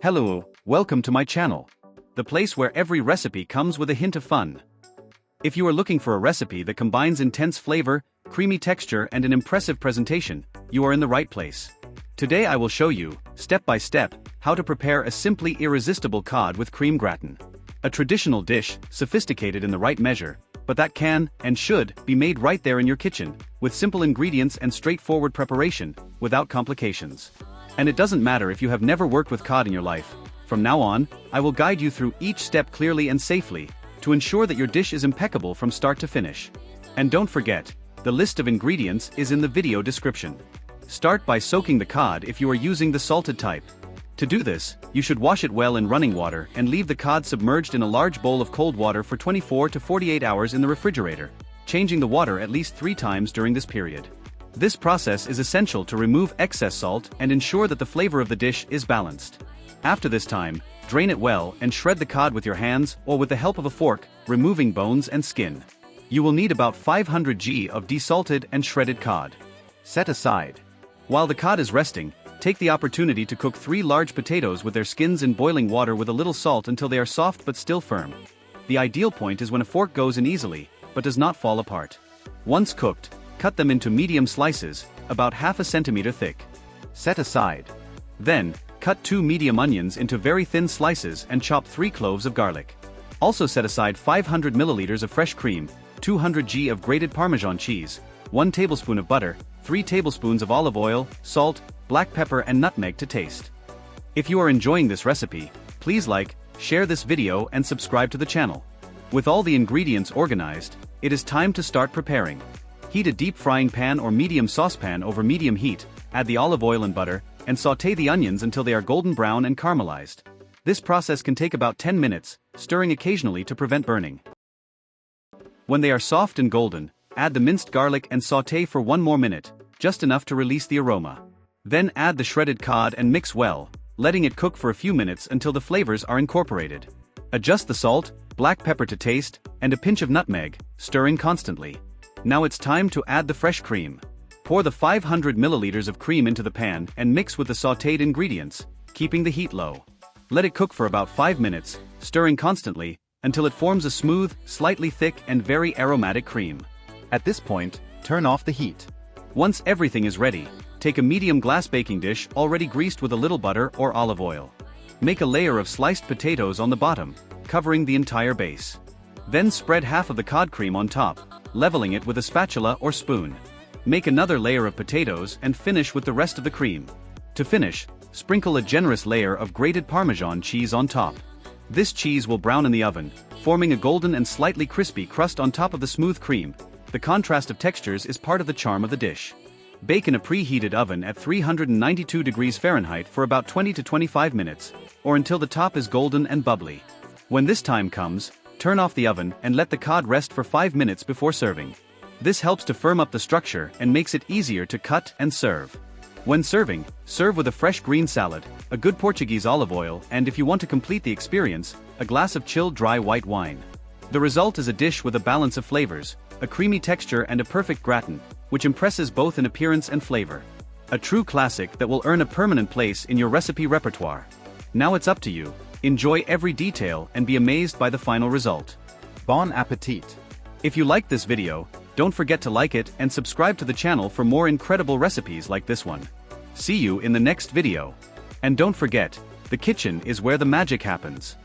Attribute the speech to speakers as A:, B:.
A: Hello, welcome to my channel. The place where every recipe comes with a hint of fun. If you are looking for a recipe that combines intense flavor, creamy texture and an impressive presentation, you are in the right place. Today I will show you, step by step, how to prepare a simply irresistible cod with cream gratin. A traditional dish, sophisticated in the right measure, but that can, and should, be made right there in your kitchen, with simple ingredients and straightforward preparation, without complications. And it doesn't matter if you have never worked with cod in your life. From now on, I will guide you through each step clearly and safely, to ensure that your dish is impeccable from start to finish. And don't forget, the list of ingredients is in the video description. Start by soaking the cod if you are using the salted type. To do this, you should wash it well in running water and leave the cod submerged in a large bowl of cold water for 24 to 48 hours in the refrigerator, changing the water at least 3 times during this period. This process is essential to remove excess salt and ensure that the flavor of the dish is balanced. After this time, drain it well and shred the cod with your hands or with the help of a fork, removing bones and skin. You will need about 500 g of desalted and shredded cod. Set aside. While the cod is resting, take the opportunity to cook 3 large potatoes with their skins in boiling water with a little salt until they are soft but still firm. The ideal point is when a fork goes in easily, but does not fall apart. Once cooked, cut them into medium slices, about ½ centimeter thick. Set aside. Then, cut 2 medium onions into very thin slices and chop 3 cloves of garlic. Also set aside 500 milliliters of fresh cream, 200 g of grated Parmesan cheese, 1 tablespoon of butter, 3 tablespoons of olive oil, salt, black pepper and nutmeg to taste. If you are enjoying this recipe, please like, share this video and subscribe to the channel. With all the ingredients organized, it is time to start preparing. Heat a deep frying pan or medium saucepan over medium heat, add the olive oil and butter, and sauté the onions until they are golden brown and caramelized. This process can take about 10 minutes, stirring occasionally to prevent burning. When they are soft and golden, add the minced garlic and sauté for 1 more minute, just enough to release the aroma. Then add the shredded cod and mix well, letting it cook for a few minutes until the flavors are incorporated. Adjust the salt, black pepper to taste, and a pinch of nutmeg, stirring constantly. Now it's time to add the fresh cream. Pour the 500 milliliters of cream into the pan and mix with the sautéed ingredients, keeping the heat low. Let it cook for about 5 minutes, stirring constantly, until it forms a smooth, slightly thick and very aromatic cream. At this point, turn off the heat. Once everything is ready, take a medium glass baking dish already greased with a little butter or olive oil. Make a layer of sliced potatoes on the bottom, covering the entire base. Then spread half of the cod cream on top, leveling it with a spatula or spoon. Make another layer of potatoes and finish with the rest of the cream. To finish, sprinkle a generous layer of grated Parmesan cheese on top. This cheese will brown in the oven, forming a golden and slightly crispy crust on top of the smooth cream. The contrast of textures is part of the charm of the dish. Bake in a preheated oven at 392 degrees Fahrenheit for about 20 to 25 minutes, or until the top is golden and bubbly. When this time comes, turn off the oven and let the cod rest for 5 minutes before serving. This helps to firm up the structure and makes it easier to cut and serve. When serving, serve with a fresh green salad, a good Portuguese olive oil, and if you want to complete the experience, a glass of chilled dry white wine. The result is a dish with a balance of flavors, a creamy texture and a perfect gratin, which impresses both in appearance and flavor. A true classic that will earn a permanent place in your recipe repertoire. Now it's up to you. Enjoy every detail and be amazed by the final result. Bon appetit! If you liked this video, don't forget to like it and subscribe to the channel for more incredible recipes like this one. See you in the next video. And don't forget, the kitchen is where the magic happens.